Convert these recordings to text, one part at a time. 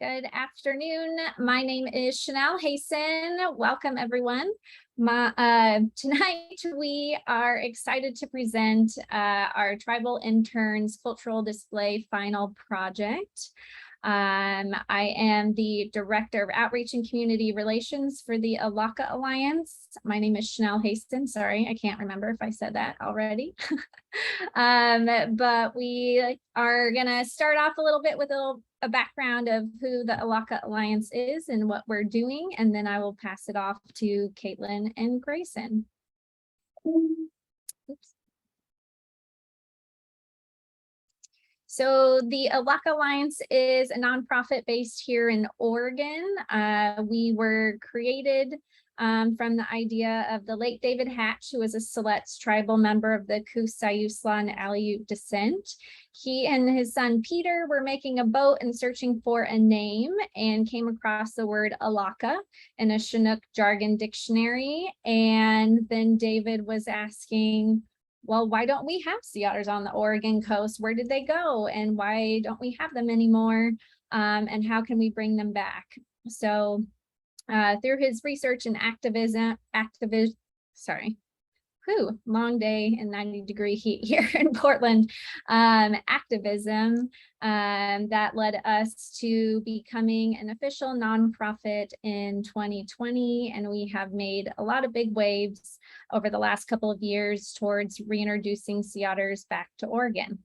Good afternoon. My name is Chanel Hayson. Welcome, everyone. Tonight, we are excited to present our Tribal Interns Cultural Display Final Project. I am the Director of Outreach and Community Relations for the Elakha Alliance. My name is Chanel Hayson. Sorry, I can't remember if I said that already. But we are gonna start off a little bit with a background of who the Elakha Alliance is and what we're doing, and then I will pass it off to Kaitlynn and Grayson. Oops. So the Elakha Alliance is a nonprofit based here in Oregon. We were created from the idea of the late David Hatch, who was a Siletz tribal member of the Coastline and Aleut descent. He and his son Peter were making a boat and searching for a name and came across the word Elakha in a Chinook jargon dictionary. And then David was asking, well, why don't we have sea otters on the Oregon coast? Where did they go? And why don't we have them anymore? And how can we bring them back? So through his research and long day and 90-degree heat here in Portland, activism that led us to becoming an official nonprofit in 2020. And we have made a lot of big waves over the last couple of years towards reintroducing sea otters back to Oregon.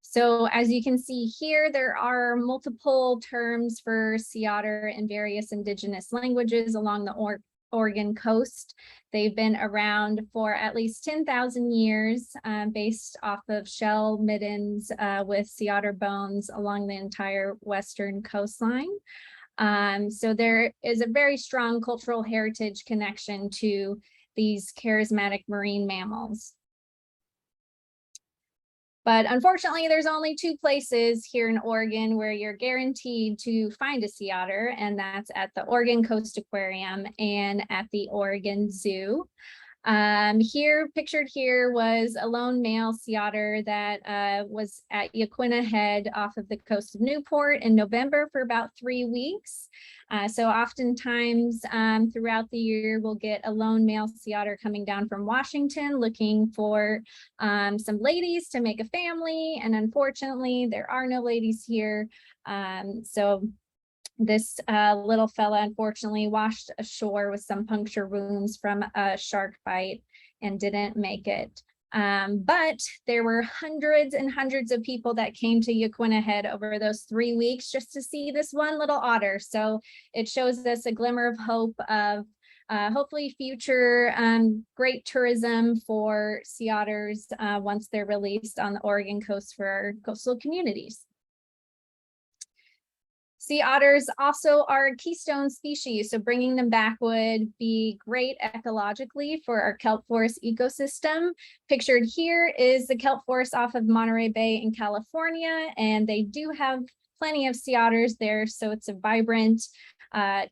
So as you can see here, there are multiple terms for sea otter in various indigenous languages along the Oregon coast. They've been around for at least 10,000 years, based off of shell middens with sea otter bones along the entire western coastline. So there is a very strong cultural heritage connection to these charismatic marine mammals. But unfortunately, there's only two places here in Oregon where you're guaranteed to find a sea otter, and that's at the Oregon Coast Aquarium and at the Oregon Zoo. Pictured here was a lone male sea otter that was at Yaquina Head off of the coast of Newport in November for about 3 weeks. So oftentimes throughout the year, we'll get a lone male sea otter coming down from Washington looking for some ladies to make a family. And unfortunately, there are no ladies here. So this little fella unfortunately washed ashore with some puncture wounds from a shark bite and didn't make it. But there were hundreds and hundreds of people that came to Yaquina Head over those 3 weeks just to see this one little otter. So it shows us a glimmer of hope of hopefully future great tourism for sea otters once they're released on the Oregon coast for our coastal communities. Sea otters also are a keystone species, so bringing them back would be great ecologically for our kelp forest ecosystem. Pictured here is the kelp forest off of Monterey Bay in California, and they do have plenty of sea otters there, so it's a vibrant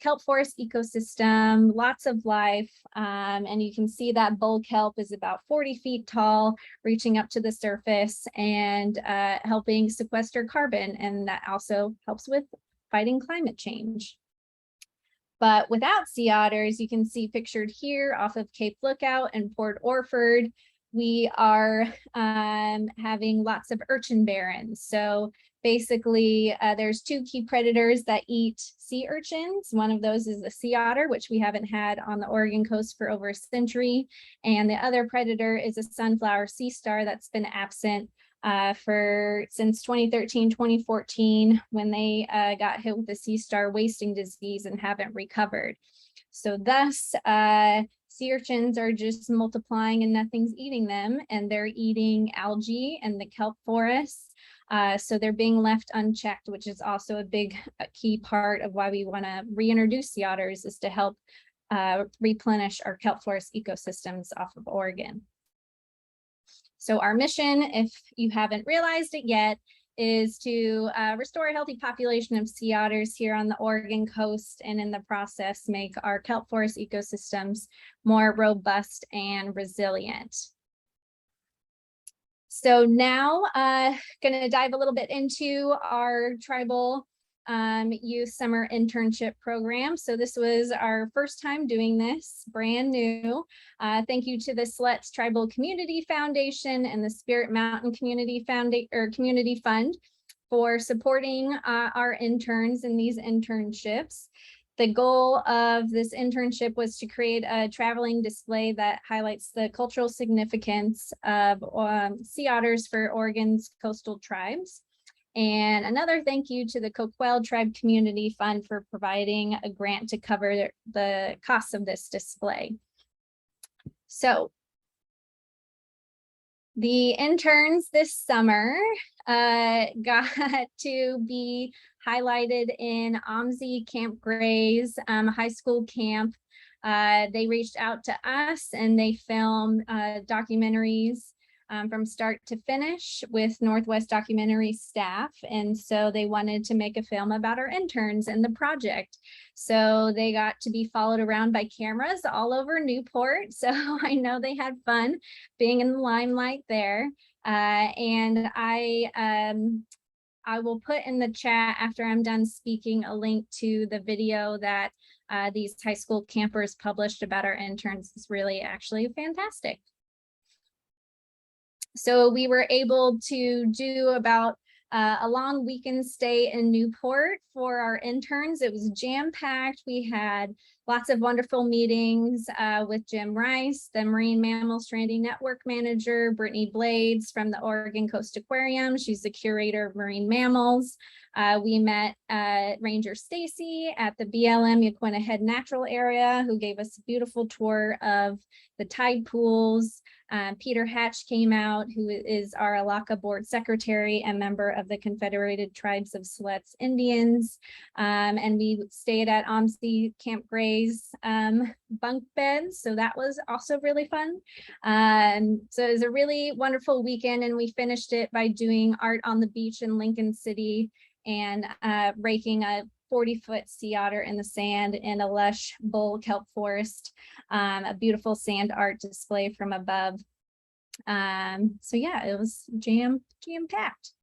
kelp forest ecosystem, lots of life, and you can see that bull kelp is about 40 feet tall, reaching up to the surface and helping sequester carbon, and that also helps with fighting climate change. But without sea otters, you can see pictured here off of Cape Lookout and Port Orford, we are having lots of urchin barrens. So basically, there's two key predators that eat sea urchins. One of those is the sea otter, which we haven't had on the Oregon coast for over a century. And the other predator is a sunflower sea star that's been absent since 2013, 2014, when they got hit with the sea star wasting disease and haven't recovered. So thus, sea urchins are just multiplying and nothing's eating them, and they're eating algae and the kelp forests. So they're being left unchecked, which is also a key part of why we want to reintroduce sea otters, is to help replenish our kelp forest ecosystems off of Oregon. So our mission, if you haven't realized it yet, is to restore a healthy population of sea otters here on the Oregon coast, and in the process make our kelp forest ecosystems more robust and resilient. So now going to dive a little bit into our tribal youth summer internship program. So this was our first time doing this, brand new. Thank you to the Siletz Tribal Community Foundation and the Spirit Mountain Community Fund for supporting our interns in these internships. The goal of this internship was to create a traveling display that highlights the cultural significance of sea otters for Oregon's coastal tribes. And another thank you to the Coquel Tribe Community Fund for providing a grant to cover the costs of this display. So the interns this summer got to be highlighted in OMSI Camp Gray's high school camp. They reached out to us and they filmed documentaries from start to finish with Northwest Documentary staff. And so they wanted to make a film about our interns and the project. So they got to be followed around by cameras all over Newport. So I know they had fun being in the limelight there. And I will put in the chat after I'm done speaking a link to the video that these high school campers published about our interns. It's really actually fantastic. So we were able to do about a long weekend stay in Newport for our interns. It was jam-packed. We had lots of wonderful meetings with Jim Rice, the Marine Mammal Stranding Network Manager, Brittany Blades from the Oregon Coast Aquarium. She's the curator of marine mammals. We met Ranger Stacy at the BLM Yaquina Head Natural Area, who gave us a beautiful tour of the tide pools. Peter Hatch came out, who is our Elakha board secretary and member of the Confederated Tribes of Siletz Indians. And we stayed at OMSI Camp Gray's bunk beds. So that was also really fun. So it was a really wonderful weekend, and we finished it by doing art on the beach in Lincoln City and raking a 40-foot sea otter in the sand in a lush bull kelp forest, a beautiful sand art display from above. So yeah, it was jam-packed.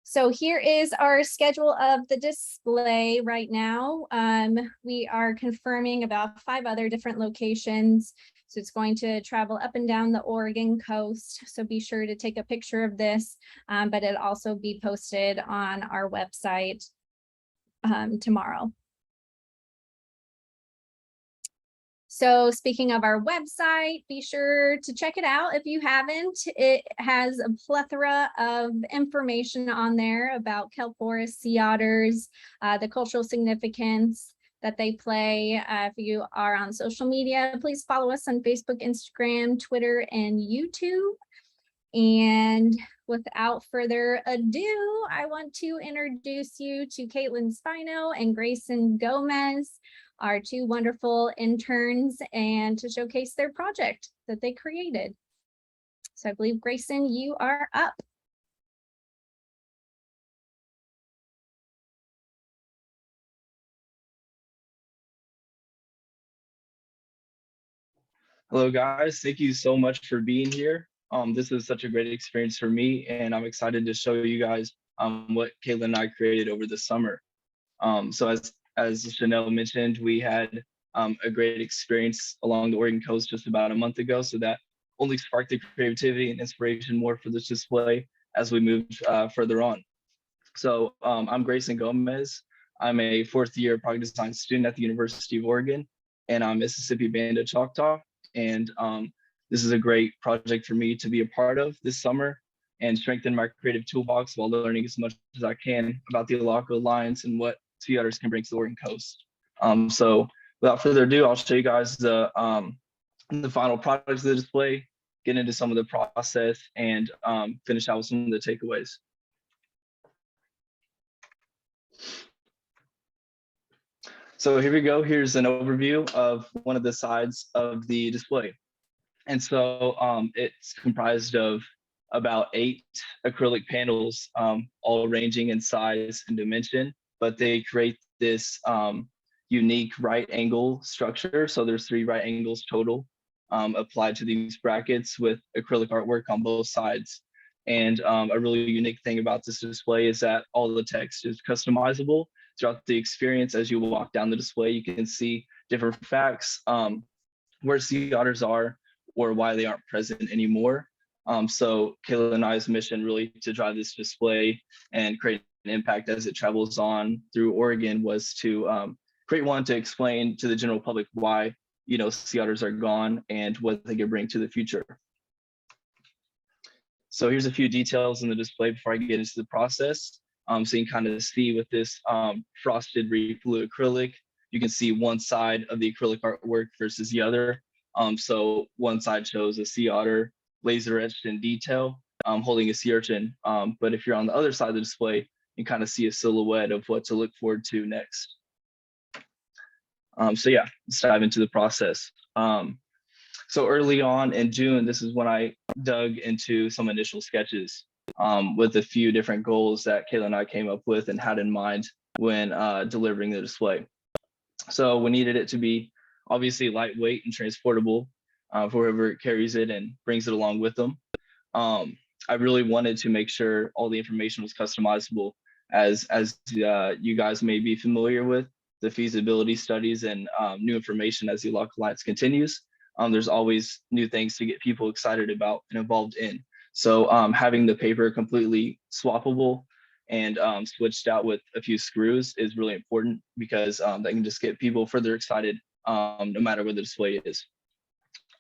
So here is our schedule of the display right now. We are confirming about 5 other different locations. So it's going to travel up and down the Oregon coast. So be sure to take a picture of this, but it'll also be posted on our website tomorrow. So speaking of our website, be sure to check it out if you haven't. It has a plethora of information on there about kelp forests, sea otters, the cultural significance that they play. If you are on social media, please follow us on Facebook, Instagram, Twitter, and YouTube. And without further ado, I want to introduce you to Kaitlynn Spino and Grayson Gomez, our 2 wonderful interns, and to showcase their project that they created. So I believe, Grayson, you are up. Hello, guys. Thank you so much for being here. This is such a great experience for me, and I'm excited to show you guys what Kaitlynn and I created over the summer. So as Chanel mentioned, we had a great experience along the Oregon coast just about a month ago. So that only sparked the creativity and inspiration more for this display as we moved further on. So I'm Grayson Gomez. I'm a 4th-year product design student at the University of Oregon, and I'm Mississippi Band of Choctaw. And this is a great project for me to be a part of this summer and strengthen my creative toolbox while learning as much as I can about the Elakha Alliance and what sea otters can bring to the Oregon coast. So without further ado, I'll show you guys the final products of the display, get into some of the process, and finish out with some of the takeaways. So here we go. Here's an overview of one of the sides of the display. And so it's comprised of about 8 acrylic panels, all ranging in size and dimension, but they create this unique right angle structure. So there's 3 right angles total. applied to these brackets with acrylic artwork on both sides. And a really unique thing about this display is that all the text is customizable throughout the experience. As you walk down the display, you can see different facts, where sea otters are or why they aren't present anymore. So Kaitlynn and I's mission really to drive this display and create an impact as it travels on through Oregon was to create one to explain to the general public why sea otters are gone and what they could bring to the future. So here's a few details in the display before I get into the process. So you can kind of see with this frosted refluid acrylic, you can see one side of the acrylic artwork versus the other. So one side shows a sea otter laser etched in detail, holding a sea urchin. But if you're on the other side of the display, you kind of see a silhouette of what to look forward to next. So yeah, let's dive into the process. So early on in June, this is when I dug into some initial sketches with a few different goals that Kaitlynn and I came up with and had in mind when delivering the display. So we needed it to be obviously lightweight and transportable for whoever carries it and brings it along with them. I really wanted to make sure all the information was customizable, as you guys may be familiar with the feasibility studies and new information as the Elakha Alliance continues. There's always new things to get people excited about and involved in. So having the paper completely swappable and switched out with a few screws is really important because that can just get people further excited no matter where the display is.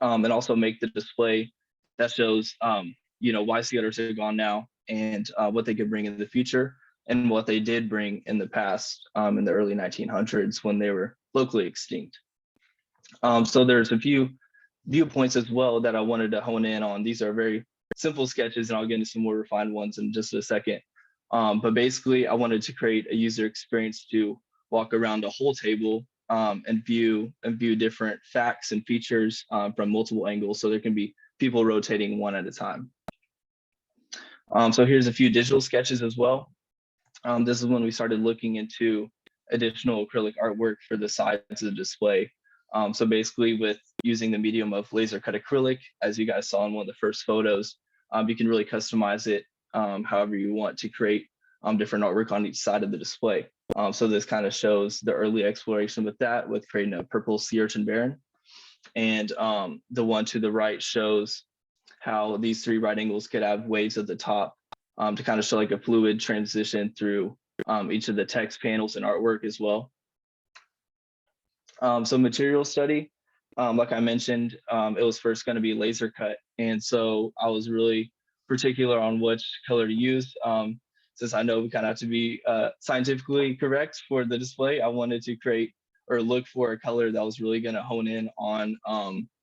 And also make the display that shows why sea otters are gone now and what they could bring in the future and what they did bring in the past in the early 1900s when they were locally extinct. So there's a few viewpoints as well that I wanted to hone in on. These are very simple sketches and I'll get into some more refined ones in just a second. But basically I wanted to create a user experience to walk around a whole table and view different facts and features from multiple angles. So there can be people rotating one at a time. So here's a few digital sketches as well. This is when we started looking into additional acrylic artwork for the sides of the display. So basically with using the medium of laser cut acrylic, as you guys saw in one of the first photos, you can really customize it however you want to create different artwork on each side of the display. So this kind of shows the early exploration with that, with creating a purple sea urchin baron. And the one to the right shows how these three right angles could have waves at the top to kind of show like a fluid transition through each of the text panels and artwork as well. So material study, like I mentioned, it was first going to be laser cut. And so I was really particular on which color to use. Since I know we kind of have to be scientifically correct for the display, I wanted to create or look for a color that was really going to hone in on,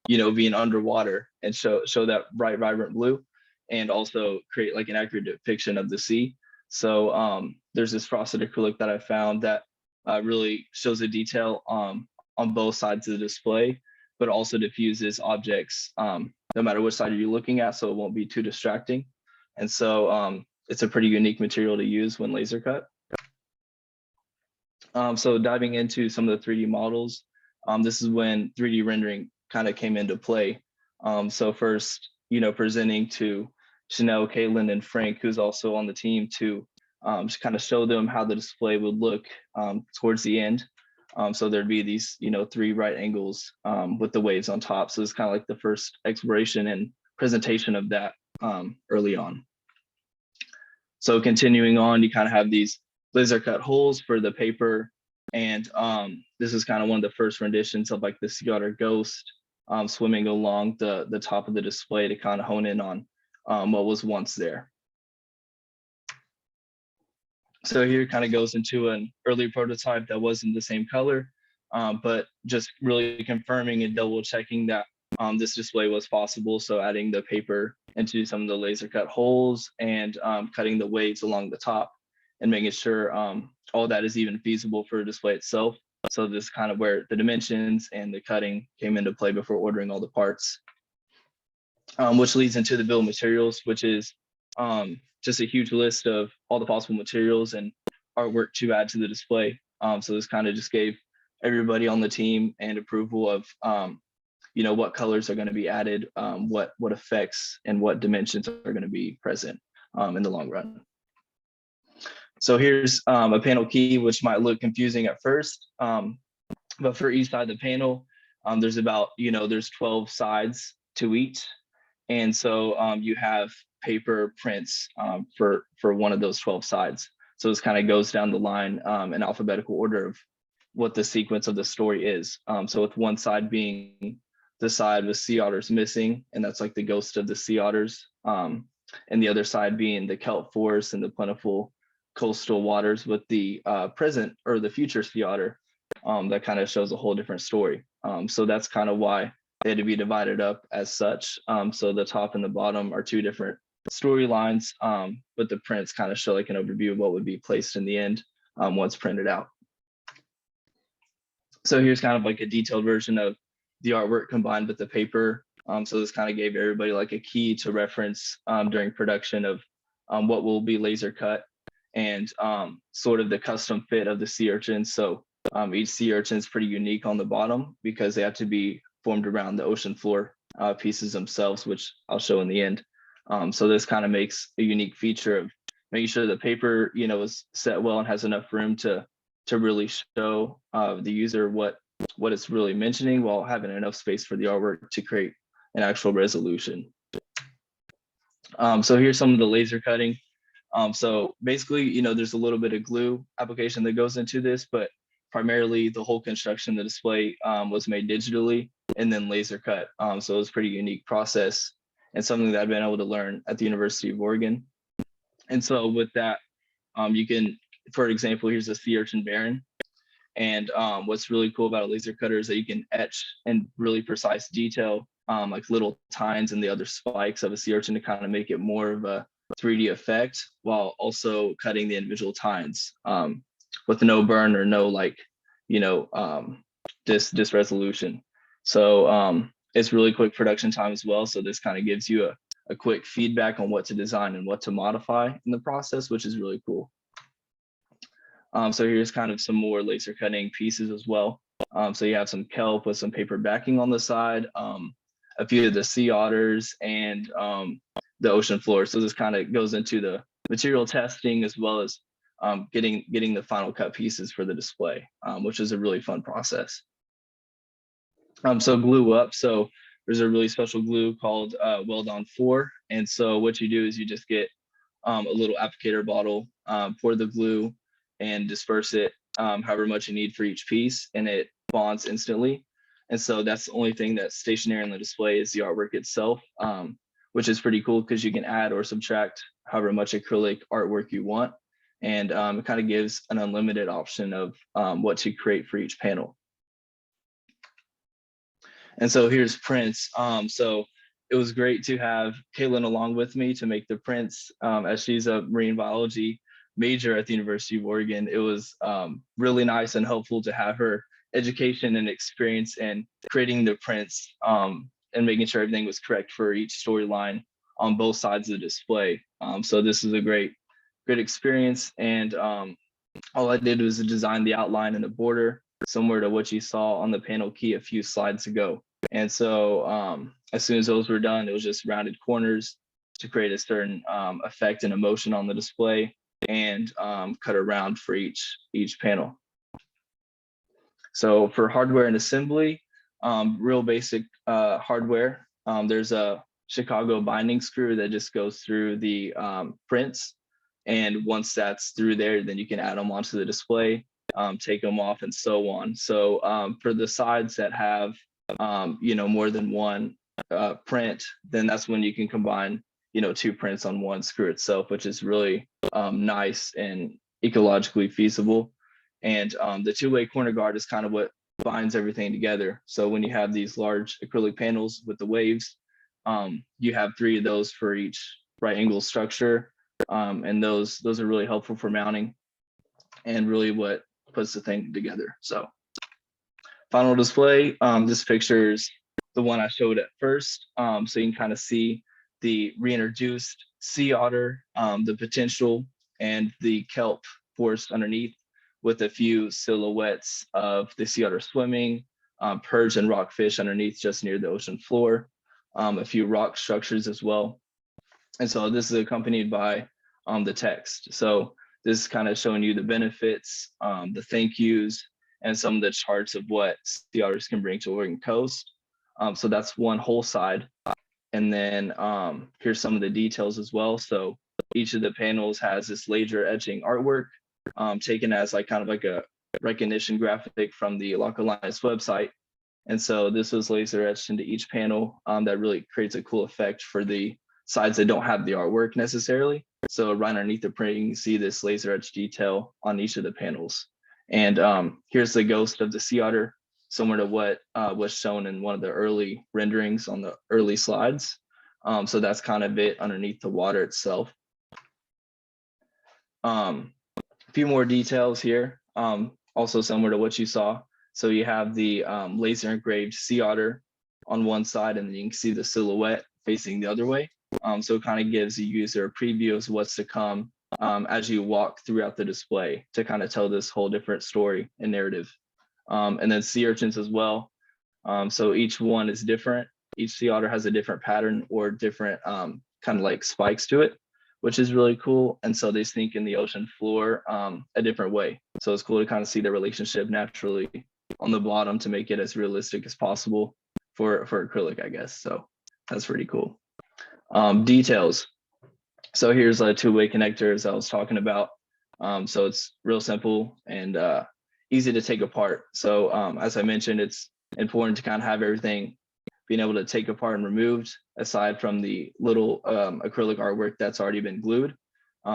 being underwater and show that bright, vibrant blue, and also create like an accurate depiction of the sea. So there's this frosted acrylic that I found that really shows the detail on both sides of the display, but also diffuses objects no matter which side you're looking at, so it won't be too distracting. And so it's a pretty unique material to use when laser cut. So diving into some of the 3D models, this is when 3D rendering kind of came into play. So first, presenting to Chanel, Kaitlynn, and Frank, who's also on the team, to just kind of show them how the display would look towards the end. So there'd be these, 3 right angles with the waves on top. So it's kind of like the first exploration and presentation of that early on. So continuing on, you kind of have these laser cut holes for the paper. And this is kind of one of the first renditions of like the sea otter ghost swimming along the top of the display to kind of hone in on what was once there. So here kind of goes into an early prototype that wasn't the same color, but just really confirming and double checking that this display was possible. So adding the paper into some of the laser cut holes and cutting the waves along the top and making sure all that is even feasible for a display itself. So this is kind of where the dimensions and the cutting came into play before ordering all the parts, which leads into the bill of materials, which is just a huge list of all the possible materials and artwork to add to the display. So this kind of just gave everybody on the team and approval of what colors are going to be added, what effects and what dimensions are going to be present in the long run. So here's a panel key, which might look confusing at first, but for each side of the panel, there's about, there's 12 sides to each. And so you have paper prints for one of those 12 sides. So this kind of goes down the line in alphabetical order of what the sequence of the story is. So with one side being the side with sea otters missing, and that's like the ghost of the sea otters, and the other side being the kelp forest and the plentiful coastal waters with the present or the future sea otter, that kind of shows a whole different story. So that's kind of why they had to be divided up as such. So the top and the bottom are two different storylines, but the prints kind of show like an overview of what would be placed in the end once printed out. So here's kind of like a detailed version of the artwork combined with the paper. So this kind of gave everybody like a key to reference during production of what will be laser cut and sort of the custom fit of the sea urchin. So each sea urchin is pretty unique on the bottom because they have to be formed around the ocean floor pieces themselves, which I'll show in the end. So this kind of makes a unique feature of making sure the paper, is set well and has enough room to really show the user what it's really mentioning while having enough space for the artwork to create an actual resolution. So here's some of the laser cutting. So basically, there's a little bit of glue application that goes into this, but primarily the whole construction of the display was made digitally and then laser cut. So it was a pretty unique process and something that I've been able to learn at the University of Oregon. And so with that, you can, for example, here's a sea urchin baron. And what's really cool about a laser cutter is that you can etch in really precise detail, like little tines and the other spikes of a sea urchin to kind of make it more of a 3D effect while also cutting the individual tines with no burn or no this resolution. So it's really quick production time as well. So this kind of gives you a quick feedback on what to design and what to modify in the process, which is really cool. So here's kind of some more laser cutting pieces as well. So you have some kelp with some paper backing on the side, a few of the sea otters and the ocean floor. So this kind of goes into the material testing as well as getting the final cut pieces for the display, which is a really fun process. So glue up. So there's a really special glue called Weldon 4. And so what you do is you just get a little applicator bottle, pour the glue and disperse it however much you need for each piece, and it bonds instantly. And so that's the only thing that's stationary on the display is the artwork itself, which is pretty cool because you can add or subtract however much acrylic artwork you want. And it kind of gives an unlimited option of what to create for each panel. And so here's prints. So it was great to have Kaitlynn along with me to make the prints as she's a marine biology major at the University of Oregon. It was really nice and helpful to have her education and experience in creating the prints and making sure everything was correct for each storyline on both sides of the display. So this is a great experience. And all I did was design the outline and the border similar to what you saw on the panel key a few slides ago. And so as soon as those were done, it was just rounded corners to create a certain effect and emotion on the display and cut around for each panel. So for hardware and assembly, real basic hardware. There's a Chicago binding screw that just goes through the prints. And once that's through there, then you can add them onto the display, take them off and so on. So for the sides that have, more than one print, then that's when you can combine, two prints on one screw itself, which is really nice and ecologically feasible. And the two-way corner guard is kind of what binds everything together. So when you have these large acrylic panels with the waves, you have 3 of those for each right angle structure. And those are really helpful for mounting and really what puts the thing together. So final display, this picture is the one I showed at first. So you can kind of see the reintroduced sea otter, the potential and the kelp forest underneath with a few silhouettes of the sea otter swimming, perch and rockfish underneath just near the ocean floor, a few rock structures as well. And so this is accompanied by the text. So this is kind of showing you the benefits, the thank yous, and some of the charts of what sea otters can bring to Oregon coast. So that's one whole side. And then here's some of the details as well. So each of the panels has this laser etching artwork taken as like kind of like a recognition graphic from the Elakha Alliance website. And so this was laser etched into each panel that really creates a cool effect for the sides that don't have the artwork necessarily. So right underneath the print, you can see this laser etched detail on each of the panels. And here's the ghost of the sea otter, similar to what was shown in one of the early renderings on the early slides. So that's kind of it underneath the water itself. A few more details here, also similar to what you saw. So you have the laser engraved sea otter on one side, and then you can see the silhouette facing the other way. So it kind of gives the user a preview of what's to come as you walk throughout the display to kind of tell this whole different story and narrative. And then sea urchins as well. So each one is different. Each sea otter has a different pattern or different kind of like spikes to it, which is really cool. And so they sink in the ocean floor a different way. So it's cool to kind of see the relationship naturally on the bottom to make it as realistic as possible for acrylic, I guess. So that's pretty cool. Details. So here's a two-way connectors I was talking about. So it's real simple and easy to take apart. So as I mentioned, it's important to kind of have everything being able to take apart and removed, aside from the little acrylic artwork that's already been glued.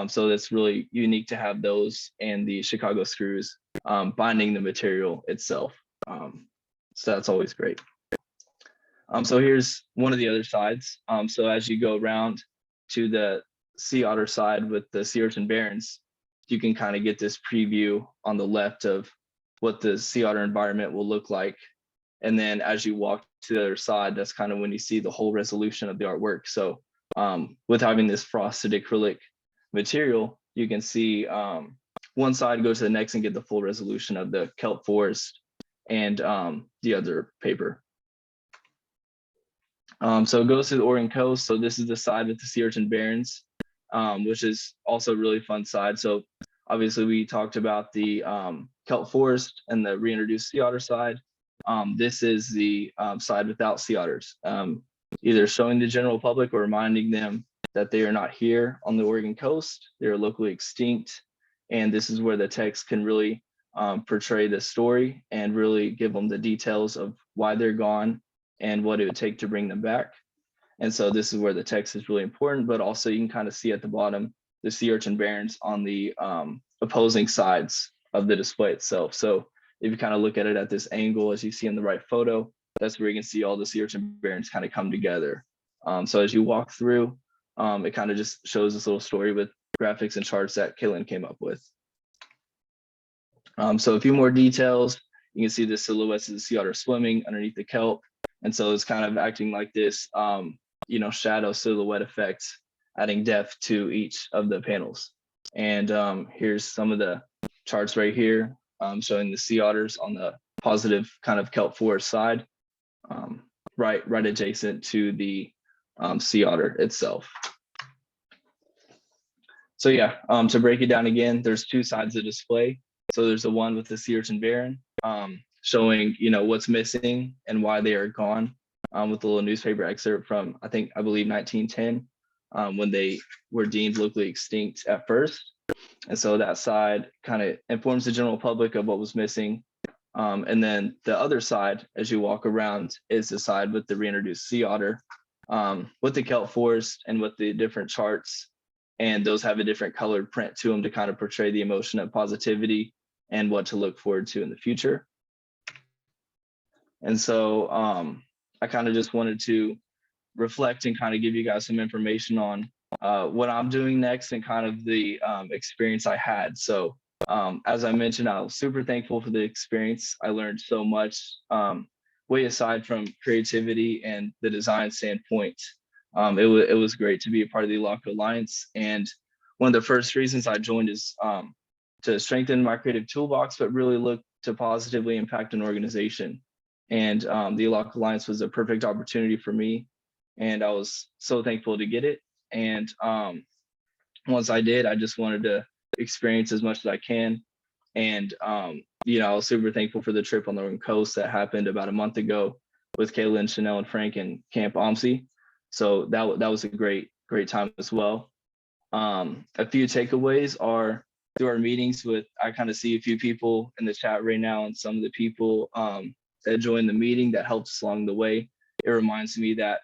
So it's really unique to have those and the Chicago screws binding the material itself. So that's always great. So here's one of the other sides. So as you go around to the sea otter side with the sea urchin barrens, you can kind of get this preview on the left of what the sea otter environment will look like. And then as you walk to the other side, that's kind of when you see the whole resolution of the artwork. So with having this frosted acrylic material, you can see one side go to the next and get the full resolution of the kelp forest and the other paper. So it goes to the Oregon coast. So this is the side with the sea urchin barrens, which is also a really fun side. So obviously we talked about the kelp forest and the reintroduced sea otter side. This is the side without sea otters, either showing the general public or reminding them that they are not here on the Oregon coast. They are locally extinct. And this is where the text can really portray the story and really give them the details of why they're gone and what it would take to bring them back. And so this is where the text is really important, but also you can kind of see at the bottom the sea urchin barrens on the opposing sides of the display itself. So if you kind of look at it at this angle, as you see in the right photo, that's where you can see all the sea urchin barrens kind of come together. So as you walk through, it kind of just shows this little story with graphics and charts that Kaitlynn came up with. So a few more details. You can see the silhouettes of the sea otter swimming underneath the kelp. And so it's kind of acting like this, shadow silhouette effect, adding depth to each of the panels. And here's some of the charts right here, showing the sea otters on the positive kind of kelp forest side, right adjacent to the sea otter itself. So yeah, to break it down again, there's two sides of the display. So there's the one with the sea urchin barren, showing what's missing and why they are gone, with a little newspaper excerpt from I believe 1910, when they were deemed locally extinct at first. And so that side kind of informs the general public of what was missing. And then the other side, as you walk around, is the side with the reintroduced sea otter, with the kelp forest and with the different charts. And those have a different colored print to them to kind of portray the emotion of positivity and what to look forward to in the future. And so I kind of just wanted to reflect and kind of give you guys some information on what I'm doing next and kind of the experience I had. So as I mentioned, I was super thankful for the experience. I learned so much, way aside from creativity and the design standpoint. It was great to be a part of the Elakha Alliance. And one of the first reasons I joined is to strengthen my creative toolbox, but really look to positively impact an organization. And the Elakha Alliance was a perfect opportunity for me. And I was so thankful to get it. And once I did, I just wanted to experience as much as I can. And, I was super thankful for the trip on the Oregon coast that happened about a month ago with Kaitlynn, Chanel, and Frank in Camp OMSI. So that was a great time as well. A few takeaways are through our meetings with, I kind of see a few people in the chat right now, and some of the people that joined the meeting that helped us along the way. It reminds me that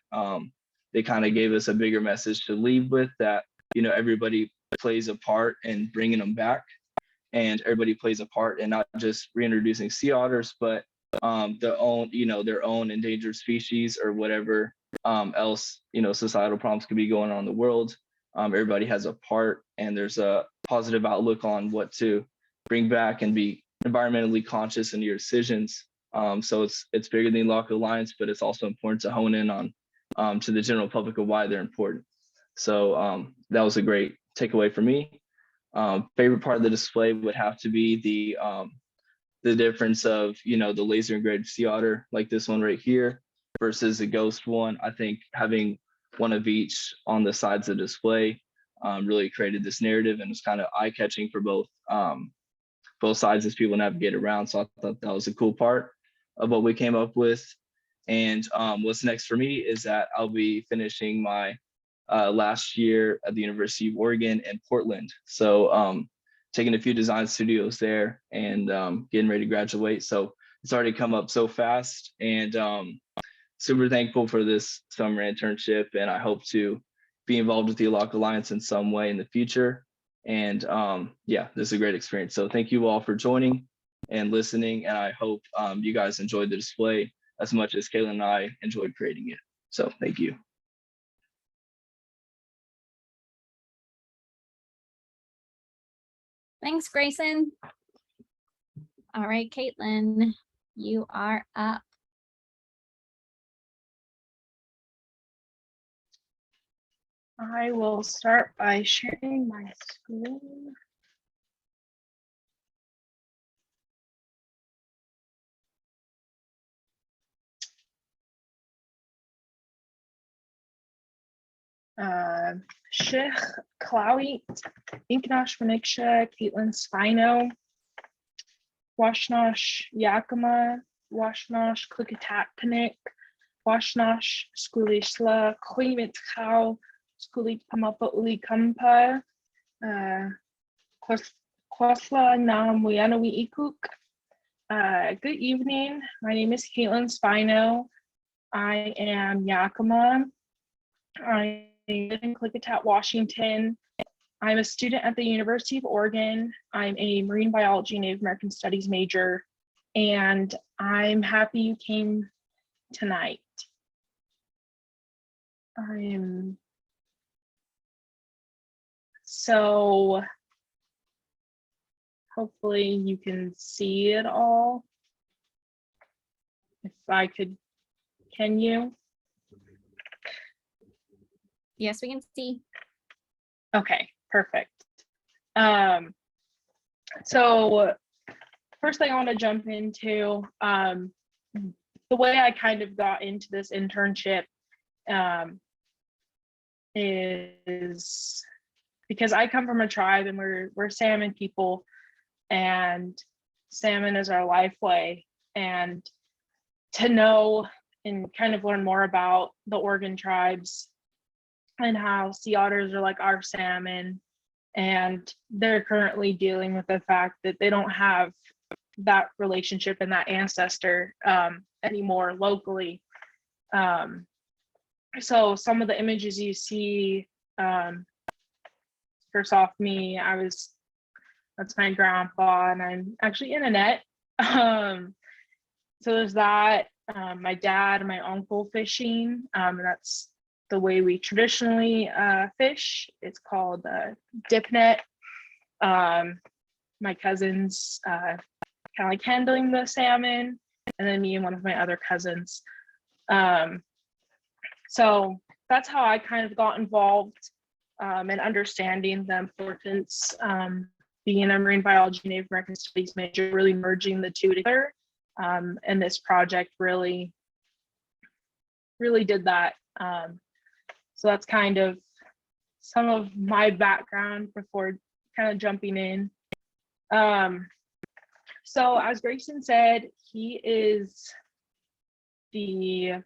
they kind of gave us a bigger message to leave with, that, everybody plays a part in bringing them back, and everybody plays a part in not just reintroducing sea otters, but their own endangered species or whatever else, societal problems could be going on in the world. Everybody has a part, and there's a positive outlook on what to bring back and be environmentally conscious in your decisions. So it's bigger than the Elakha Alliance, but it's also important to hone in on to the general public of why they're important. So that was a great takeaway for me. Favorite part of the display would have to be the difference of, the laser engraved sea otter like this one right here versus the ghost one. I think having one of each on the sides of the display really created this narrative, and it's kind of eye-catching for both sides as people navigate around. So I thought that was a cool part of what we came up with. And what's next for me is that I'll be finishing my last year at the University of Oregon in Portland. So taking a few design studios there and getting ready to graduate. So it's already come up so fast, and super thankful for this summer internship. And I hope to be involved with the Elakha Alliance in some way in the future. And this is a great experience. So thank you all for joining and listening. And I hope you guys enjoyed the display as much as Kaitlynn and I enjoyed creating it. So thank you. Thanks, Grayson. All right, Kaitlynn, you are up. I will start by sharing my screen. Sheikh Klawit, Inknash Maniksha, Kaitlynn Spino, Washnosh Yakima, Washnosh Klikatapanik, Washnosh Skulishla, Klimet Cow, Skulit Pamapa Uli Kampa, Kwasla Na Muyanawi Ikuk. Good evening. My name is Kaitlynn Spino. I am Yakima. I live in Klickitat, Washington. I'm a student at the University of Oregon. I'm a marine biology and Native American studies major, and I'm happy you came tonight. So hopefully you can see it all. If I could, can you? Yes, we can see. Okay, perfect. So first thing I want to jump into, the way I kind of got into this internship is because I come from a tribe, and we're salmon people, and salmon is our lifeway. And to know and kind of learn more about the Oregon tribes and how sea otters are like our salmon, and they're currently dealing with the fact that they don't have that relationship and that ancestor anymore locally. So some of the images you see, first off, that's my grandpa, and I'm actually in a net. So there's that. My dad and my uncle fishing, and that's the way we traditionally fish. It's called dip net. My cousins kind of like handling the salmon, and then me and one of my other cousins. So that's how I kind of got involved in understanding the importance, being a marine biology Native American studies major, really merging the two together And this project really did that. So that's kind of some of my background before kind of jumping in. So as Grayson said, he is the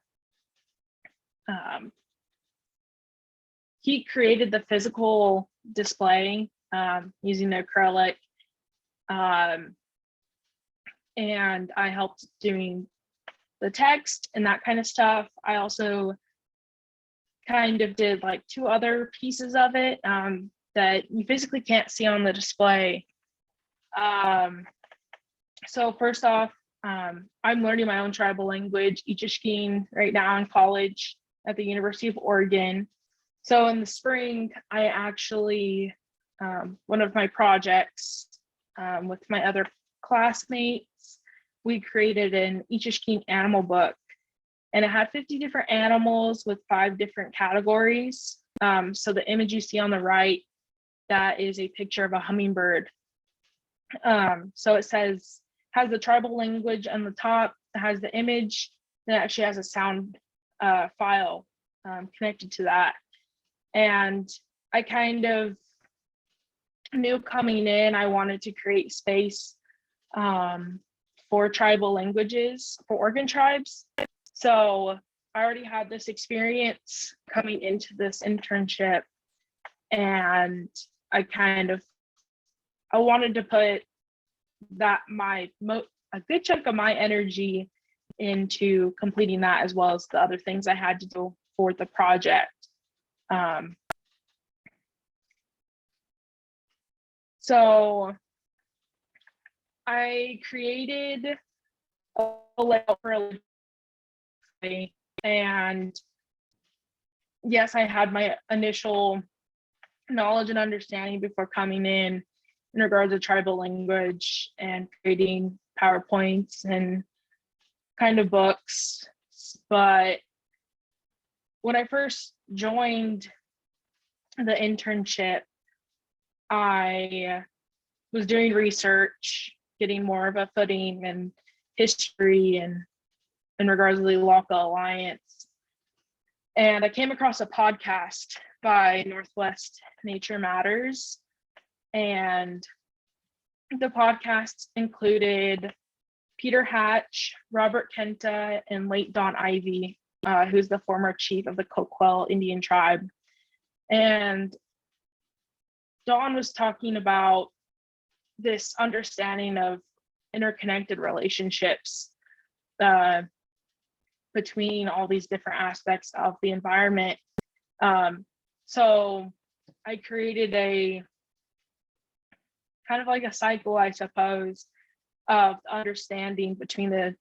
he created the physical display using the acrylic, and I helped doing the text and that kind of stuff. I also kind of did like 2 other pieces of it that you physically can't see on the display. So first off, I'm learning my own tribal language, Ichishkin, right now in college at the University of Oregon. So in the spring, I actually, one of my projects with my other classmates, we created an Ichishkin animal book, and it had 50 different animals with 5 different categories. So the image you see on the right, that is a picture of a hummingbird. So it has the tribal language on the top, it has the image, and it actually has a sound file connected to that. And I kind of knew coming in, I wanted to create space for tribal languages for Oregon tribes. So I already had this experience coming into this internship, and I wanted to put that a good chunk of my energy into completing that, as well as the other things I had to do for the project. So I created a layout for a, and yes, I had my initial knowledge and understanding before coming in regards to tribal language and creating PowerPoints and kind of books. But when I first joined the internship, I was doing research, getting more of a footing and history and in regards to the Elakha Alliance. And I came across a podcast by Northwest Nature Matters. And the podcast included Peter Hatch, Robert Kenta, and late Don Ivy, who's the former chief of the Coquel Indian tribe. And Don was talking about this understanding of interconnected relationships between all these different aspects of the environment. So I created a kind of like a cycle, I suppose, of understanding between the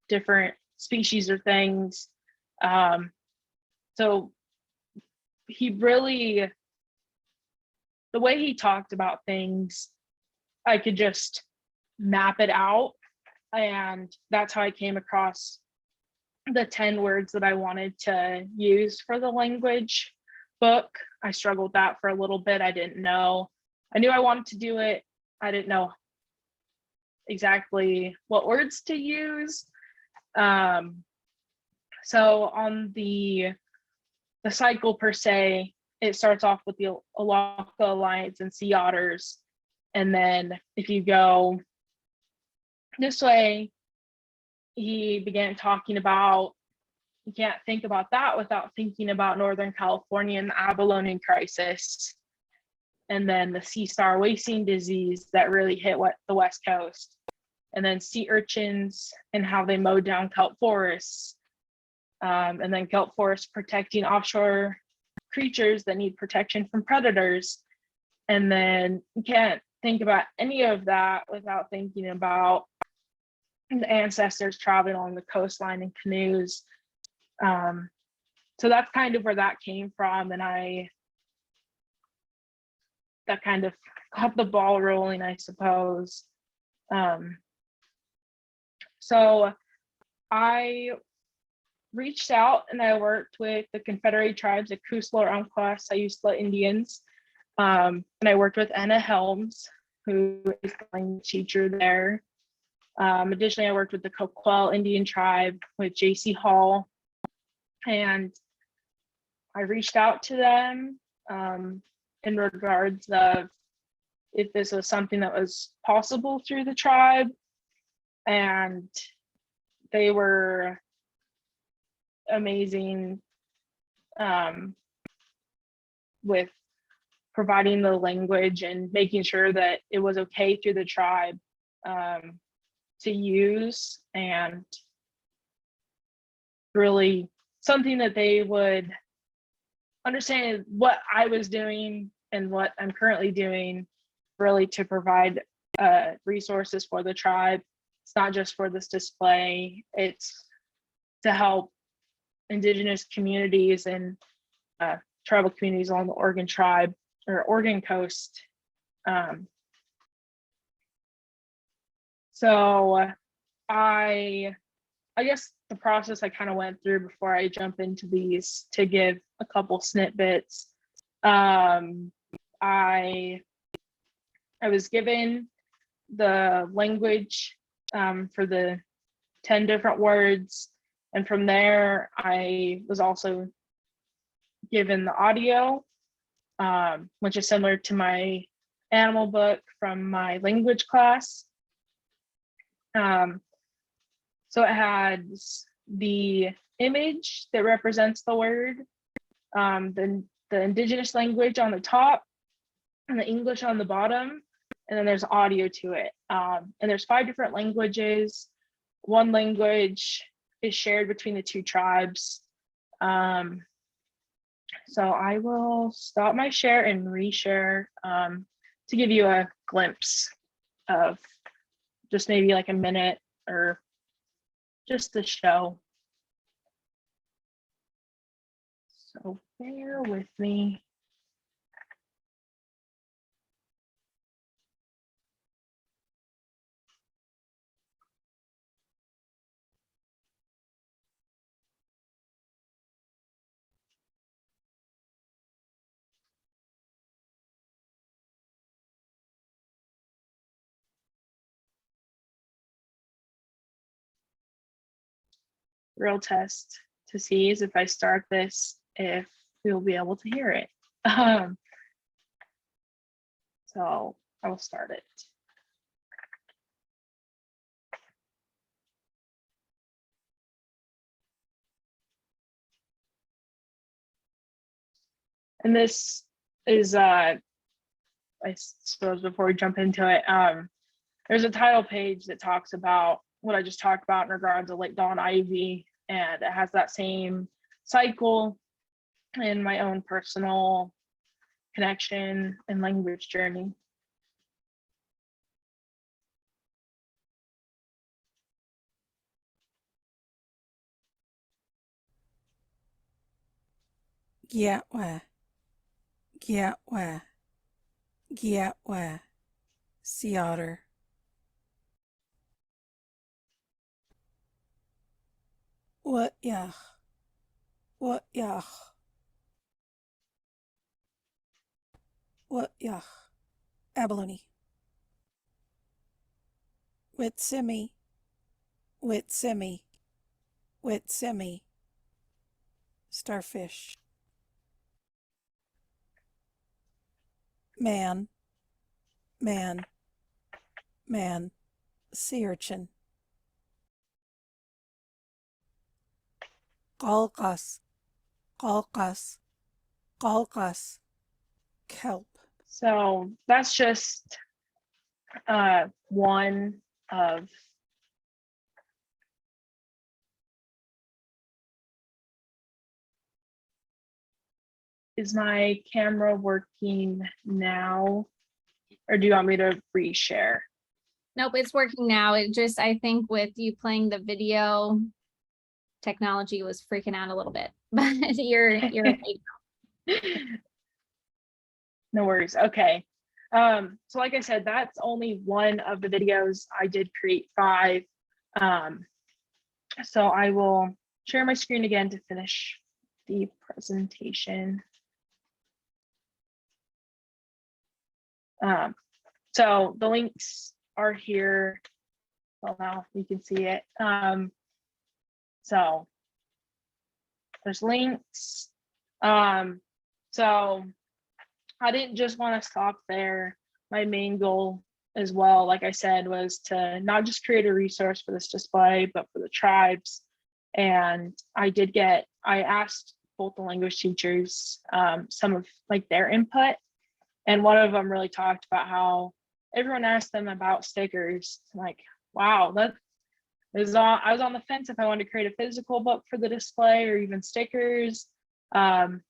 different species or things. So he really, the way he talked about things, I could just map it out. And that's how I came across the 10 words that I wanted to use for the language book. I struggled with that for a little bit. I didn't know. I knew I wanted to do it. I didn't know exactly what words to use. So on the cycle per se, it starts off with the Elakha Alliance and sea otters. And then if you go this way, he began talking about, you can't think about that without thinking about Northern California and the abalone crisis. And then the sea star wasting disease that really hit the West Coast. And then sea urchins and how they mowed down kelp forests. And then kelp forests protecting offshore creatures that need protection from predators. And then you can't think about any of that without thinking about the ancestors traveling along the coastline in canoes. So that's kind of where that came from. And that kind of got the ball rolling, I suppose. So I reached out and I worked with the Confederate tribes of Kusla, Umpqua, Sayusla Indians. And I worked with Anna Helms, who is the language teacher there. Additionally, I worked with the Coquel Indian tribe with JC Hall, and I reached out to them in regards of if this was something that was possible through the tribe, and they were amazing with providing the language and making sure that it was okay through the tribe to use, and really something that they would understand what I was doing and what I'm currently doing, really to provide resources for the tribe. It's not just for this display, it's to help Indigenous communities and tribal communities along the Oregon tribe or Oregon coast. So I guess the process I kind of went through before I jump into these, to give a couple snippets. I was given the language for the 10 different words, and from there I was also given the audio, which is similar to my animal book from my language class. So it has the image that represents the word, then the Indigenous language on the top, and the English on the bottom, and then there's audio to it. And there's 5 different languages. One language is shared between the 2 tribes. So I will stop my share and reshare to give you a glimpse of just maybe like a minute or just the show. So bear with me. Real test to see is if I start this, if we'll be able to hear it. So I will start it. And this is, I suppose before we jump into it, there's a title page that talks about what I just talked about in regards to Lake Dawn Ivy, and it has that same cycle in my own personal connection and language journey. Gyatwa, Gyatwa, Gyatwa, Sea Otter. What yach, what yach, what yach, abalone. Witsimi, Witsimi, Witsimi, starfish. Man, man, man, sea urchin. Galkas, Galkas, Galkas, kelp. So that's just one of Is my camera working now, or do you want me to reshare? Nope, it's working now. It just, I think with you playing the video, technology was freaking out a little bit, but you're okay. No worries. Okay. So like I said, that's only one of the videos. I did create 5. So I will share my screen again to finish the presentation. So the links are here well, now you can see it. So there's links. So I didn't just want to stop there. My main goal as well, like I said, was to not just create a resource for this display, but for the tribes. And I asked both the language teachers some of like their input. And one of them really talked about how everyone asked them about stickers. Like, wow, I was on the fence if I wanted to create a physical book for the display or even stickers. And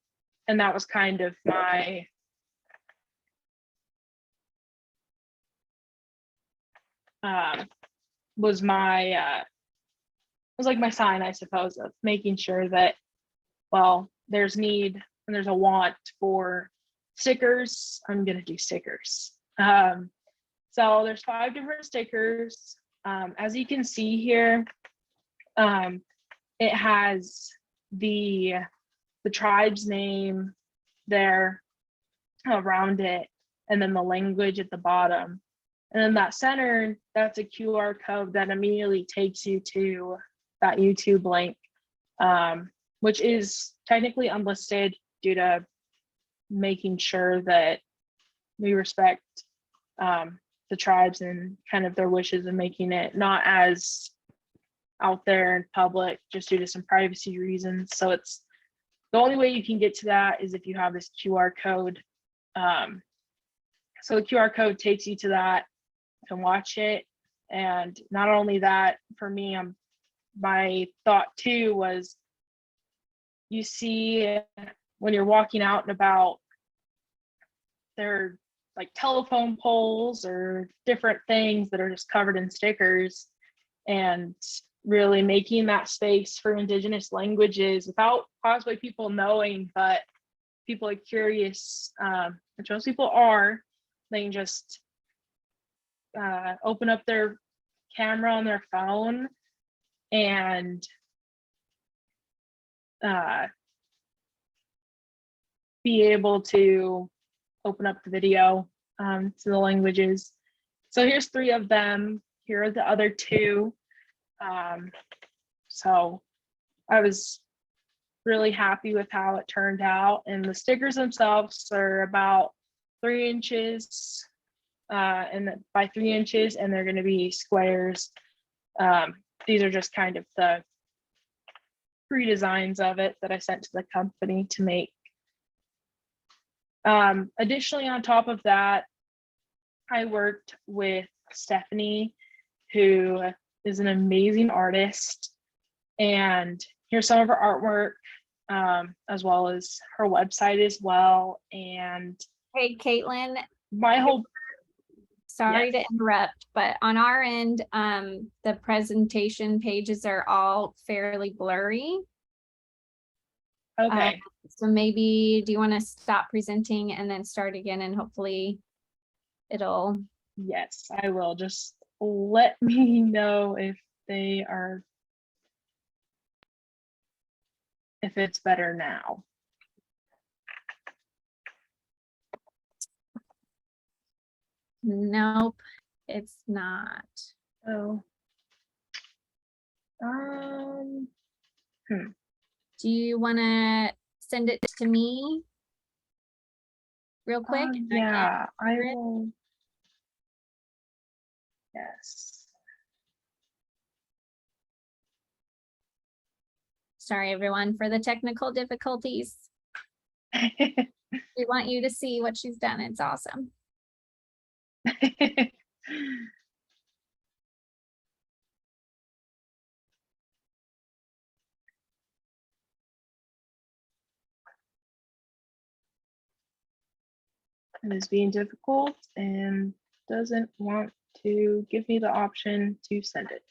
that was kind of my was like my sign, I suppose, of making sure that, well, there's need and there's a want for stickers. I'm gonna do stickers. So there's 5 different stickers. As you can see here, it has the tribe's name there around it, and then the language at the bottom. And then that center, that's a QR code that immediately takes you to that YouTube link, which is technically unlisted due to making sure that we respect the tribes and kind of their wishes and making it not as out there in public just due to some privacy reasons. So it's the only way you can get to that is if you have this QR code. So the QR code takes you to that, you can watch it. And not only that, for me, my thought too was, you see when you're walking out and about, there are like telephone poles or different things that are just covered in stickers, and really making that space for Indigenous languages without possibly people knowing, but people are curious, which most people are. They can just open up their camera on their phone and be able to open up the video to the languages. So here's 3 of them. Here are the other 2. So I was really happy with how it turned out. And the stickers themselves are about 3 inches and by 3 inches, and they're going to be squares. These are just kind of the pre-designs of it that I sent to the company to make. Additionally, on top of that, I worked with Stephanie, who is an amazing artist, and here's some of her artwork, as well as her website as well. And Hey, Kaitlynn, my whole sorry Yes. to interrupt, but on our end, the presentation pages are all fairly blurry. okay. So maybe, do you want to stop presenting and then start again, and hopefully it'll. Yes, I will. Just let me know if they are, if it's better now. Nope, it's not. Oh. Do you want to send it to me real quick? Yeah, I will. Yes. Sorry, everyone, for the technical difficulties. We want you to see what she's done. It's awesome. It is being difficult and doesn't want to give me the option to send it.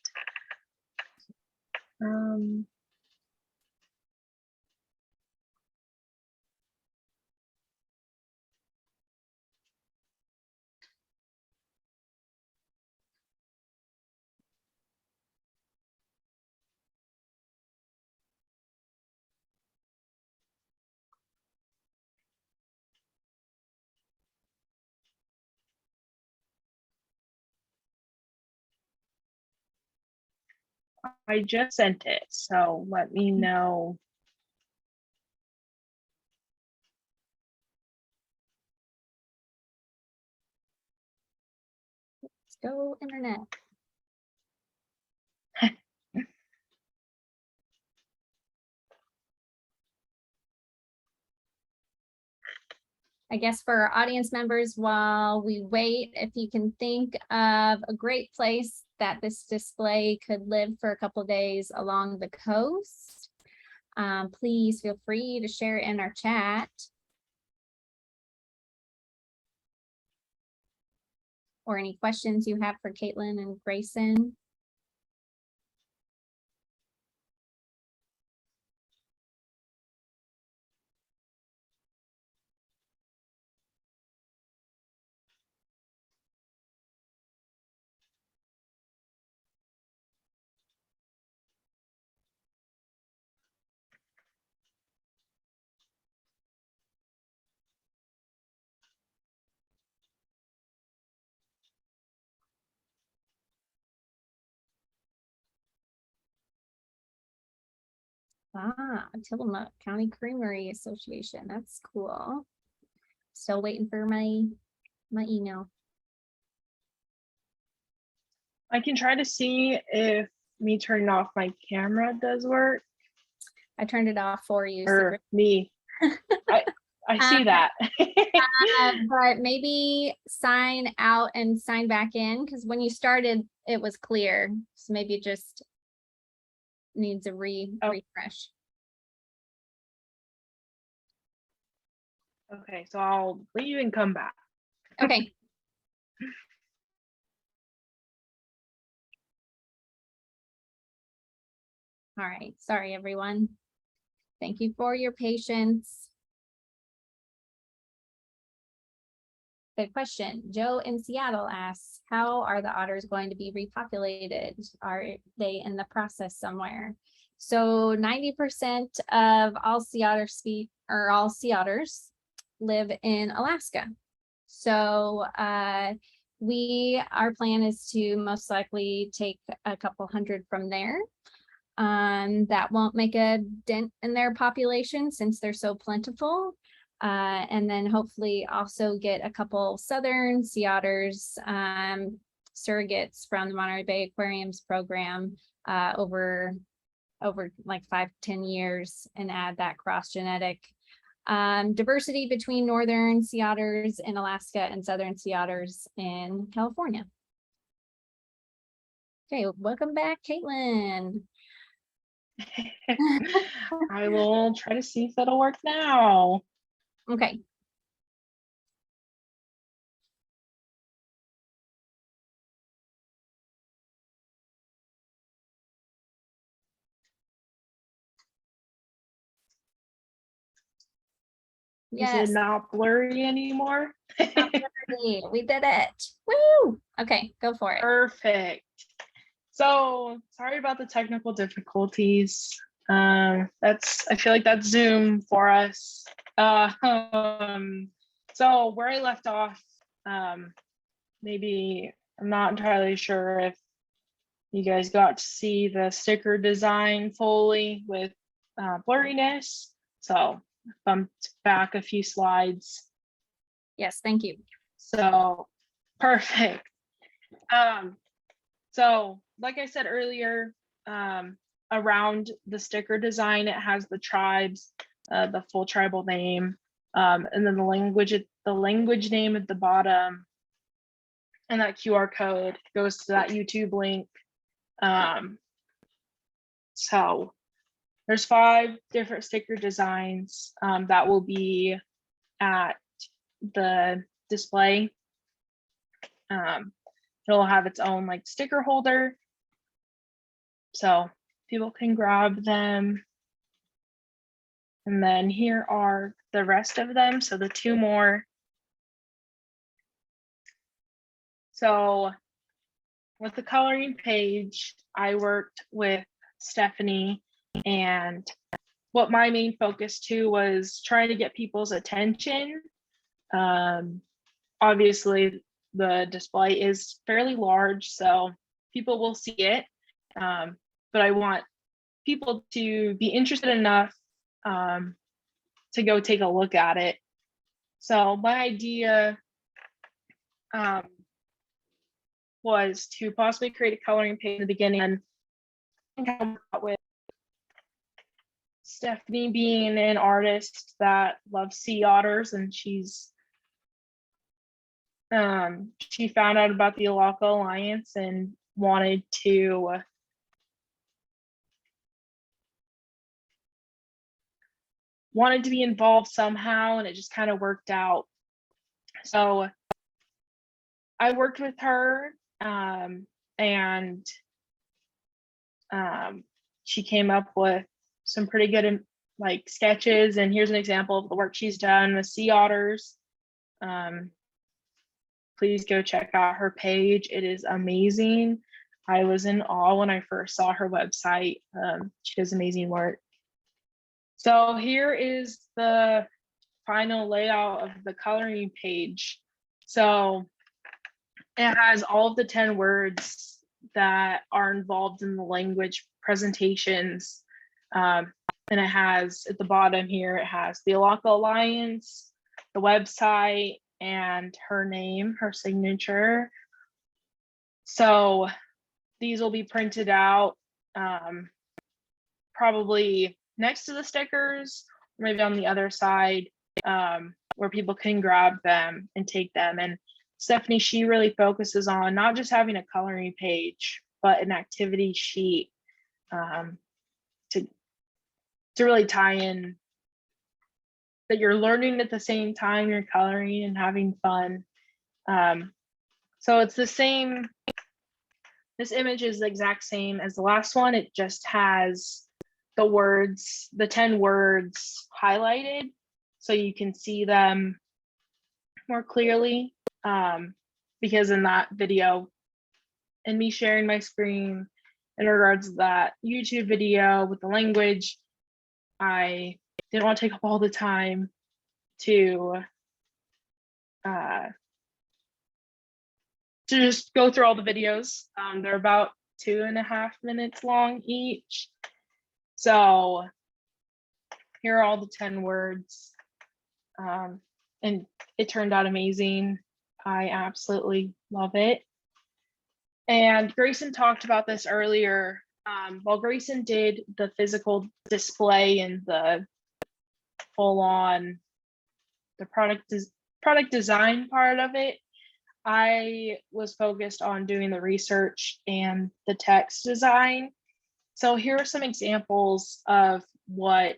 I just sent it, so let me know. Let's go internet. I guess for our audience members, while we wait, if you can think of a great place that this display could live for a couple of days along the coast, please feel free to share it in our chat. Or any questions you have for Kaitlynn and Grayson. Tillamook County Creamery Association. That's cool. Still waiting for my email. I can try to see if me turning off my camera does work. I turned it off for you. Or me. I see that. But maybe sign out and sign back in, because when you started, it was clear. So maybe it just needs a refresh. Okay, so I'll leave and come back. Okay. All right. Sorry, everyone. Thank you for your patience. Good question. Joe in Seattle asks, how are the otters going to be repopulated? Are they in the process somewhere? So 90% of all sea otter all sea otters live in Alaska. So our plan is to most likely take a couple hundred from there. That won't make a dent in their population since they're so plentiful. And then hopefully also get a couple southern sea otters, surrogates from the Monterey Bay Aquariums program over like 5 to 10 years, and add that cross genetic diversity between northern sea otters in Alaska and southern sea otters in California. Okay, welcome back, Kaitlynn. I will try to see if that'll work now. Okay. Yes. Is it not blurry anymore? We did it. Woo! Okay, go for it. Perfect. So sorry about the technical difficulties. I feel like that's Zoom for us. So where I left off, maybe I'm not entirely sure if you guys got to see the sticker design fully with blurriness. So bumped back a few slides. Yes, thank you. So perfect. So like I said earlier, around the sticker design, it has the tribes, the full tribal name, and then the language name at the bottom, and that QR code goes to that YouTube link. So there's 5 different sticker designs that will be at the display. It'll have its own like sticker holder, so people can grab them. And then here are the rest of them. So the 2 more. So with the coloring page, I worked with Stephanie, and what my main focus too was trying to get people's attention. Obviously the display is fairly large, so people will see it. but I want people to be interested enough to go take a look at it. So my idea was to possibly create a coloring page in the beginning, and come up with Stephanie being an artist that loves sea otters, and she found out about the Elakha Alliance and wanted to be involved somehow, and it just kind of worked out. So I worked with her, and she came up with some pretty good like sketches, and here's an example of the work she's done with sea otters. Please go check out her page. It is amazing. I was in awe when I first saw her website. She does amazing work. So here is the final layout of the coloring page. So it has all of the 10 words that are involved in the language presentations. And it has at the bottom here, it has the Elakha Alliance, the website, and her name, her signature. So these will be printed out probably next to the stickers, or maybe on the other side, where people can grab them and take them. And Stephanie, she really focuses on not just having a coloring page, but an activity sheet to really tie in that you're learning at the same time you're coloring and having fun. So it's the same, this image is the exact same as the last one. It just has the words, the 10 words highlighted, so you can see them more clearly. Because in that video, and me sharing my screen in regards to that YouTube video with the language, I didn't want to take up all the time to just go through all the videos. They're about 2.5 minutes long each. So here are all the 10 words. And it turned out amazing. I absolutely love it. And Grayson talked about this earlier. While Grayson did the physical display and the full-on the product design part of it, I was focused on doing the research and the text design. So here are some examples of what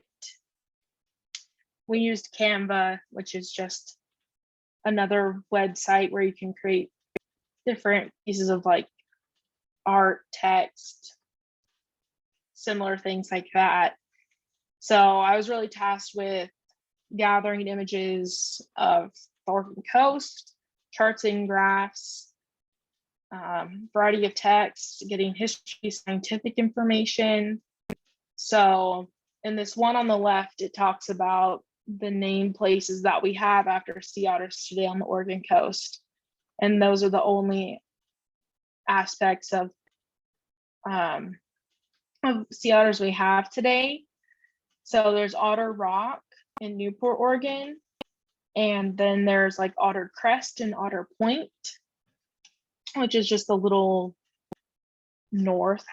we used. Canva, which is just another website where you can create different pieces of like art, text, similar things like that. So I was really tasked with gathering images of the Oregon coast, charts and graphs, variety of text, getting history, scientific information. So in this one on the left, it talks about the named places that we have after sea otters today on the Oregon coast. And those are the only aspects of sea otters we have today. So there's Otter Rock in Newport, Oregon. And then there's like Otter Crest and Otter Point, which is just a little north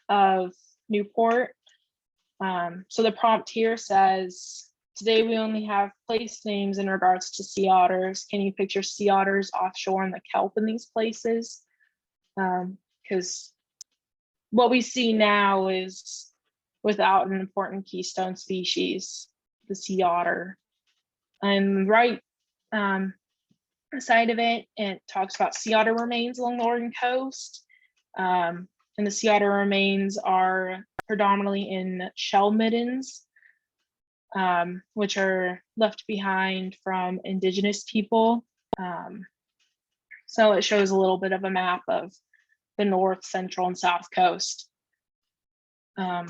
of Newport. So the prompt here says, today we only have place names in regards to sea otters. Can you picture sea otters offshore in the kelp in these places? Because what we see now is without an important keystone species, the sea otter. And right side of it, it talks about sea otter remains along the Oregon coast. And the sea otter remains are predominantly in shell middens, which are left behind from indigenous people. So it shows a little bit of a map of the north, central, and south coast. So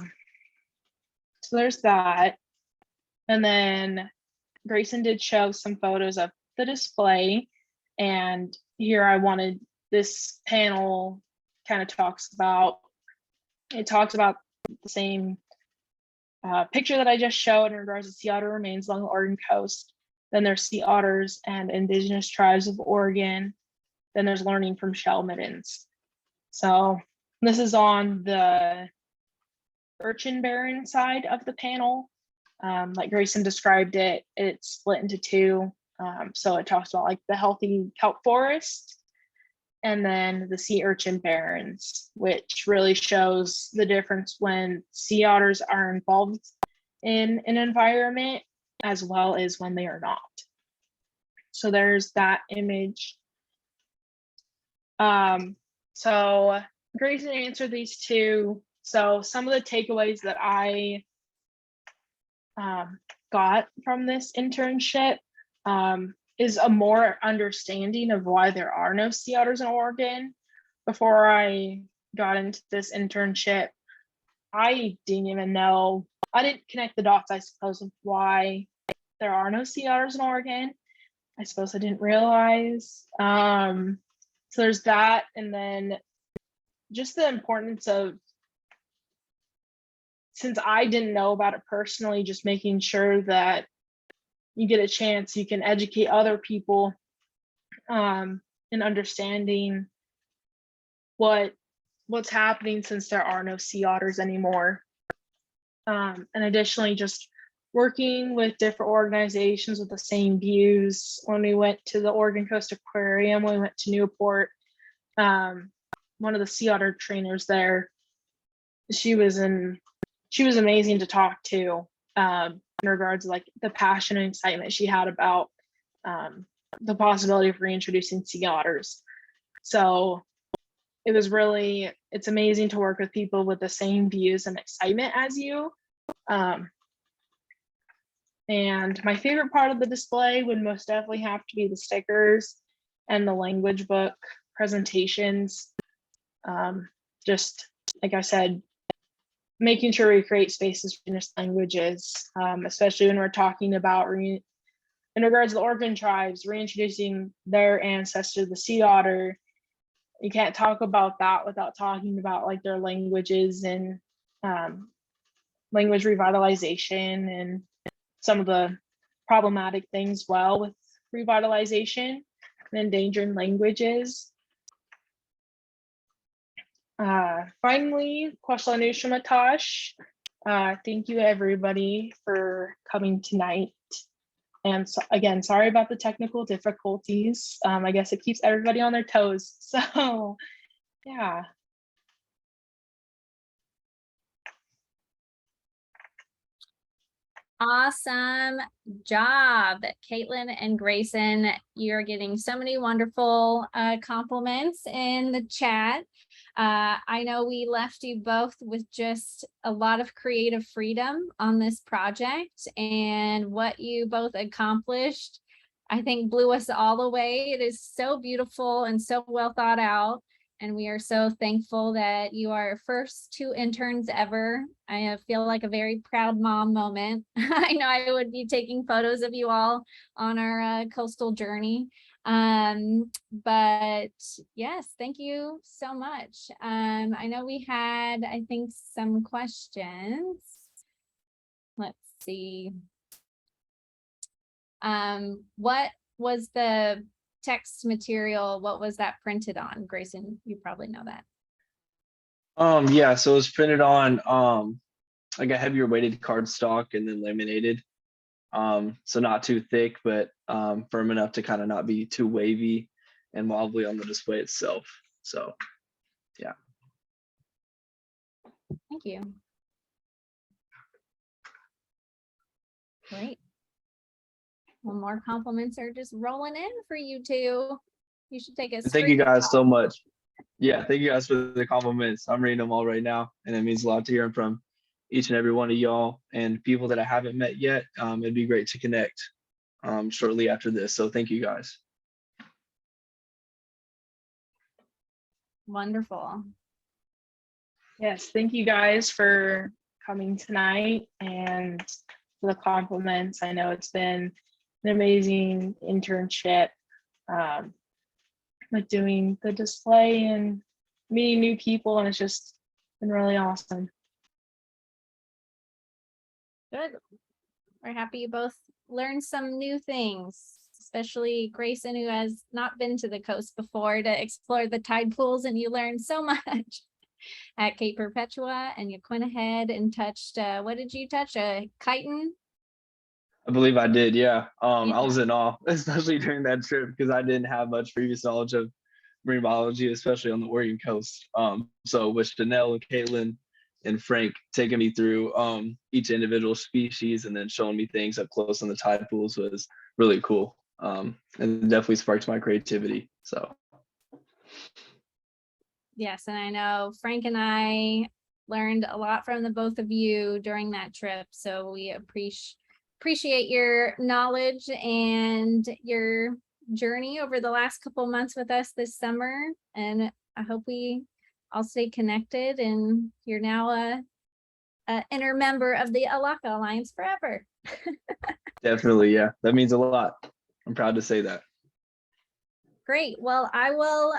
there's that. And then Grayson did show some photos of the display. And here I wanted, this panel kind of talks about it talks about the same picture that I just showed in regards to sea otter remains along the Oregon coast. Then there's sea otters and indigenous tribes of Oregon. Then there's learning from shell middens. So this is on the urchin barren side of the panel. Like Grayson described it, it's split into two. So it talks about like the healthy kelp forest and then the sea urchin barrens, which really shows the difference when sea otters are involved in an environment as well as when they are not. So there's that image. So Grayson answered these two. So some of the takeaways that I got from this internship is a more understanding of why there are no sea otters in Oregon. Before I got into this internship, I didn't even know, I didn't connect the dots, I suppose, of why there are no sea otters in Oregon. I suppose I didn't realize. So there's that, and then just the importance of, since I didn't know about it personally, just making sure that you get a chance, you can educate other people in understanding what's happening since there are no sea otters anymore. And additionally, just working with different organizations with the same views. When we went to the Oregon Coast Aquarium, we went to Newport, one of the sea otter trainers there, she was amazing to talk to in regards to like the passion and excitement she had about the possibility of reintroducing sea otters. So it was really, it's amazing to work with people with the same views and excitement as you. And my favorite part of the display would most definitely have to be the stickers and the language book presentations. Just like I said, making sure we create spaces for Finnish languages, especially when we're talking about, in regards to the Oregon tribes, reintroducing their ancestor, the sea otter. You can't talk about that without talking about like their languages and language revitalization and some of the problematic things with revitalization and endangered languages. Finally, Kwaslanushamatash. Thank you everybody for coming tonight. And so, again, sorry about the technical difficulties. I guess it keeps everybody on their toes. So yeah. Awesome job, Kaitlynn and Grayson. You're getting so many wonderful compliments in the chat. I know we left you both with just a lot of creative freedom on this project, and what you both accomplished, I think, blew us all away. It is so beautiful and so well thought out. And we are so thankful that you are our first 2 interns ever. I feel like a very proud mom moment. I know I would be taking photos of you all on our coastal journey. But yes, thank you so much. I know we had, I think, some questions. Let's see. What was the text material? What was that printed on? Grayson, you probably know that. Yeah, so it was printed on like a heavier weighted cardstock and then laminated. So not too thick, but firm enough to kind of not be too wavy and wobbly on the display itself. So yeah. Thank you. Great. Well, more compliments are just rolling in for you two. You should take a Thank you guys so much. Yeah, thank you guys for the compliments. I'm reading them all right now, and it means a lot to hear from each and every one of y'all and people that I haven't met yet. It'd be great to connect shortly after this. So thank you guys. Wonderful. Yes, thank you guys for coming tonight and for the compliments. I know it's been an amazing internship, with doing the display and meeting new people, and it's just been really awesome. Good. We're happy you both learned some new things, especially Grayson, who has not been to the coast before to explore the tide pools, and you learned so much at Cape Perpetua, and you went ahead and touched, what did you touch? A chitin? I believe I did, yeah. I Yeah. was in awe, especially during that trip, because I didn't have much previous knowledge of marine biology, especially on the Oregon coast. So with Chanel and Kaitlynn and Frank taking me through each individual species and then showing me things up close on the tide pools was really cool. And it definitely sparked my creativity. So Yes, and I know Frank and I learned a lot from the both of you during that trip. So we appreciate your knowledge and your journey over the last couple months with us this summer. And I hope we all stay connected, and you're now a inner member of the Elakha Alliance forever. definitely, yeah, that means a lot. I'm proud to say that. Great. Well, I will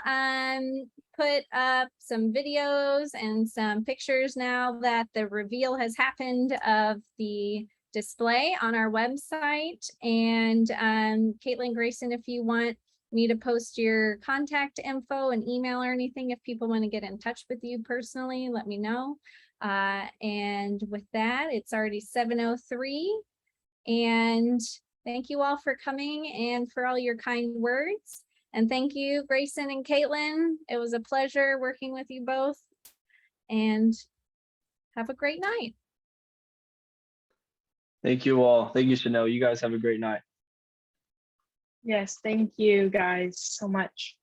put up some videos and some pictures now that the reveal has happened of the display on our website. And Kaitlynn, Grayson, if you want me to post your contact info and email or anything, if people want to get in touch with you personally, let me know. And with that, it's already 7:03. And thank you all for coming and for all your kind words. And thank you, Grayson and Kaitlynn. It was a pleasure working with you both. And have a great night. Thank you all. Thank you, Chanel. You guys have a great night. Yes, thank you guys so much.